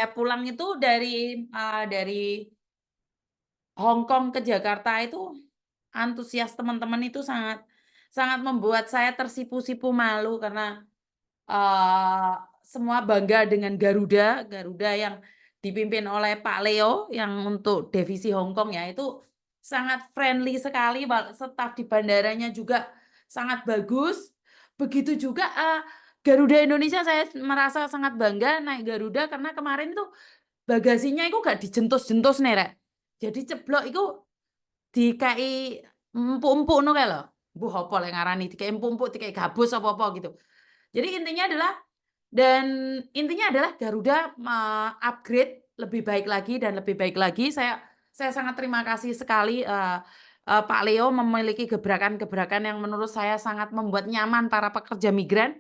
pulang itu dari Hong Kong ke Jakarta itu antusias teman-teman itu sangat sangat membuat saya tersipu-sipu malu karena eh, semua bangga dengan Garuda, Garuda yang dipimpin oleh Pak Leo yang untuk divisi Hong Kong ya itu sangat friendly sekali, staf di bandaranya juga sangat bagus. Begitu juga Garuda Indonesia saya merasa sangat bangga naik Garuda karena kemarin itu bagasinya itu gak dijentus-jentus nih, Rek. Jadi ceblok itu dikai empuk-empuk no kae lho. Mbuh apa lek ngarani dikai empuk-empuk, dikai gabus apa-apa gitu. Jadi intinya adalah Garuda upgrade lebih baik lagi dan lebih baik lagi. Saya sangat terima kasih sekali Pak Leo memiliki gebrakan-gebrakan yang menurut saya sangat membuat nyaman para pekerja migran,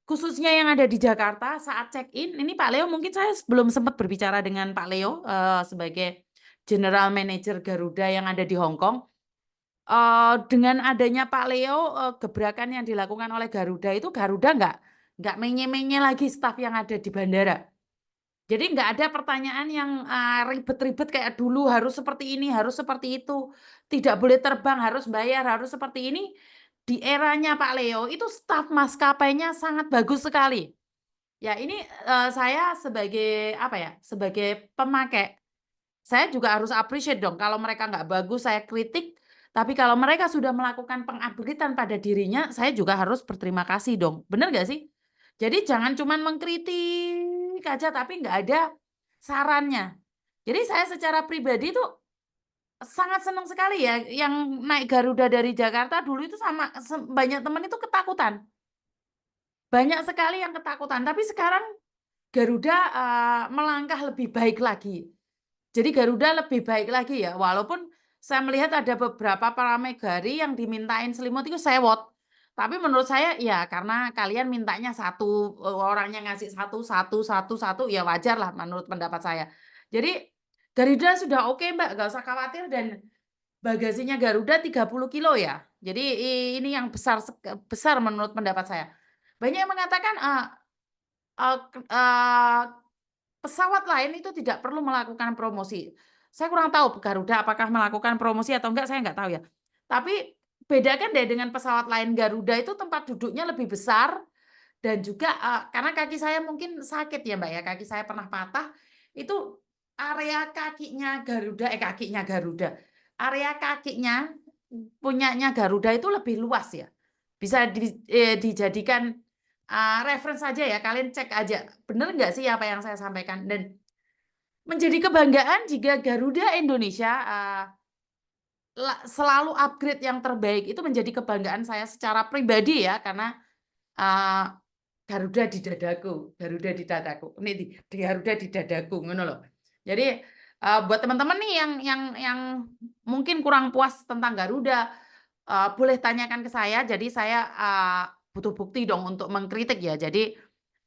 khususnya yang ada di Jakarta saat check-in. Ini Pak Leo, mungkin saya belum sempat berbicara dengan Pak Leo sebagai General Manager Garuda yang ada di Hong Kong. Dengan adanya Pak Leo, gebrakan yang dilakukan oleh Garuda itu Garuda nggak menye-menye lagi staf yang ada di bandara. Jadi nggak ada pertanyaan yang ribet-ribet kayak dulu harus seperti ini, harus seperti itu, tidak boleh terbang, harus bayar, harus seperti ini. Di eranya Pak Leo itu staf maskapainya sangat bagus sekali. Ya ini saya sebagai apa ya, sebagai pemakai, saya juga harus appreciate dong. Kalau mereka nggak bagus, saya kritik. Tapi kalau mereka sudah melakukan pengupgradean pada dirinya, saya juga harus berterima kasih dong. Benar nggak sih? Jadi jangan cuma mengkritik aja, tapi nggak ada sarannya. Jadi saya secara pribadi tuh sangat senang sekali ya, yang naik Garuda dari Jakarta dulu itu sama banyak teman itu ketakutan. Banyak sekali yang ketakutan. Tapi sekarang Garuda melangkah lebih baik lagi. Jadi Garuda lebih baik lagi ya, walaupun saya melihat ada beberapa pramugari yang dimintain selimut itu sewot. Tapi menurut saya ya karena kalian mintanya satu, orangnya ngasih satu, satu, satu, satu, ya wajar lah menurut pendapat saya. Jadi Garuda sudah oke Mbak, nggak usah khawatir, dan bagasinya Garuda 30 kilo ya. Jadi ini yang besar besar menurut pendapat saya. Banyak yang mengatakan eh, eh, pesawat lain itu tidak perlu melakukan promosi. Saya kurang tahu Garuda apakah melakukan promosi atau enggak, saya enggak tahu ya. Tapi bedakan deh dengan pesawat lain, Garuda itu tempat duduknya lebih besar dan juga karena kaki saya mungkin sakit ya Mbak ya, kaki saya pernah patah, itu area kakinya Garuda, area kakinya punyanya Garuda itu lebih luas ya. Bisa dijadikan reference saja ya, kalian cek aja. Bener nggak sih apa yang saya sampaikan? Dan menjadi kebanggaan jika Garuda Indonesia selalu upgrade yang terbaik, itu menjadi kebanggaan saya secara pribadi ya, karena uh, Garuda di dadaku, Garuda di dadaku, ini di Garuda di dadaku, ngono loh. Jadi buat teman-teman nih yang mungkin kurang puas tentang Garuda, boleh tanyakan ke saya. Jadi saya butuh bukti dong untuk mengkritik ya. Jadi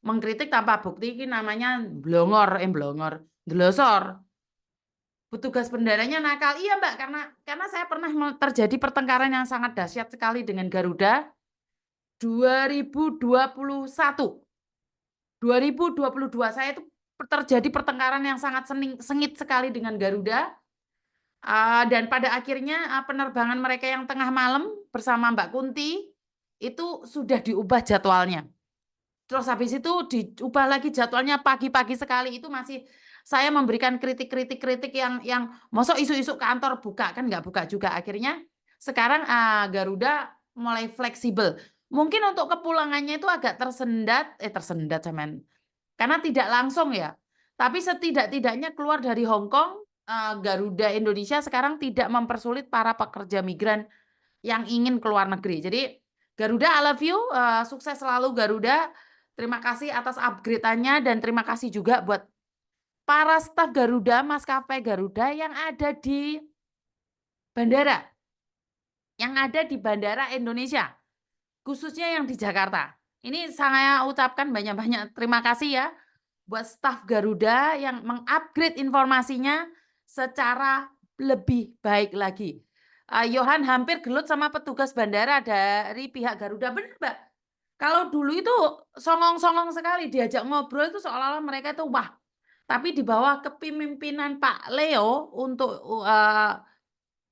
mengkritik tanpa bukti ini namanya blongor, glosor. Petugas bandaranya nakal. Iya Mbak, karena saya pernah terjadi pertengkaran yang sangat dahsyat sekali dengan Garuda 2021. 2022 saya itu terjadi pertengkaran yang sangat sengit sekali dengan Garuda. Dan pada akhirnya penerbangan mereka yang tengah malam bersama Mbak Kunti itu sudah diubah jadwalnya. Terus habis itu diubah lagi jadwalnya pagi-pagi sekali. Itu masih saya memberikan kritik-kritik yang mosok isu-isu kantor buka, kan nggak buka juga. Akhirnya sekarang Garuda mulai fleksibel. Mungkin untuk kepulangannya itu agak tersendat cemen. Karena tidak langsung ya. Tapi setidak-tidaknya keluar dari Hong Kong, Garuda Indonesia sekarang tidak mempersulit para pekerja migran yang ingin keluar negeri. Jadi Garuda, I love you, sukses selalu Garuda. Terima kasih atas upgrade-annya dan terima kasih juga buat para staf Garuda, maskapai Garuda yang ada di bandara, Indonesia, khususnya yang di Jakarta. Ini saya ucapkan banyak-banyak terima kasih ya buat staf Garuda yang mengupgrade informasinya secara lebih baik lagi. Yohan hampir gelut sama petugas bandara dari pihak Garuda. Benar, Mbak. Kalau dulu itu songong-songong sekali diajak ngobrol itu seolah-olah mereka itu wah, tapi di bawah kepemimpinan Pak Leo untuk,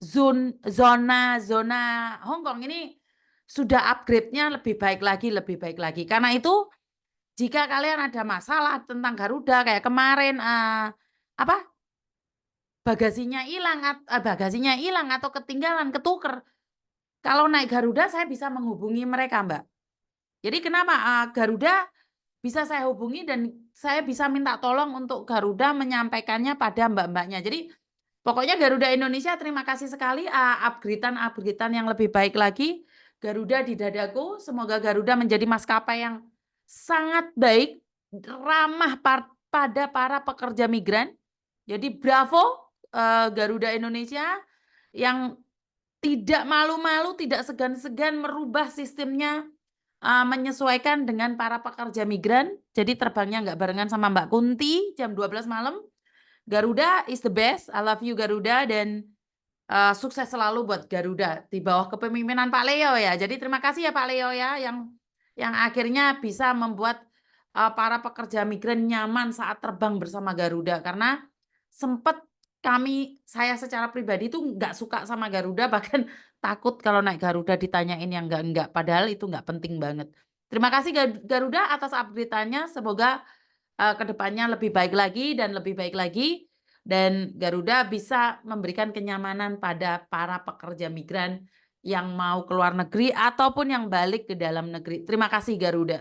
zona zona Hong Kong ini sudah upgrade-nya lebih baik lagi. Karena itu jika kalian ada masalah tentang Garuda kayak kemarin, apa, bagasinya hilang atau ketinggalan, ketuker, kalau naik Garuda saya bisa menghubungi mereka, Mbak. Jadi kenapa, Garuda bisa saya hubungi dan saya bisa minta tolong untuk Garuda menyampaikannya pada mbak-mbaknya. Jadi pokoknya Garuda Indonesia terima kasih sekali, upgrade-an yang lebih baik lagi. Garuda di dadaku, semoga Garuda menjadi maskapai yang sangat baik, ramah pada para pekerja migran. Jadi bravo, Garuda Indonesia yang tidak malu-malu, tidak segan-segan merubah sistemnya, menyesuaikan dengan para pekerja migran. Jadi terbangnya nggak barengan sama Mbak Kunti jam 12 malam. Garuda is the best, I love you Garuda, dan sukses selalu buat Garuda di bawah kepemimpinan Pak Leo ya. Jadi terima kasih ya Pak Leo ya yang akhirnya bisa membuat, para pekerja migran nyaman saat terbang bersama Garuda. Karena sempat saya secara pribadi tuh nggak suka sama Garuda, bahkan takut kalau naik Garuda ditanyain yang enggak, padahal itu nggak penting banget. Terima kasih Garuda atas update-annya, semoga, ke depannya lebih baik lagi dan lebih baik lagi, dan Garuda bisa memberikan kenyamanan pada para pekerja migran yang mau ke luar negeri ataupun yang balik ke dalam negeri. Terima kasih Garuda.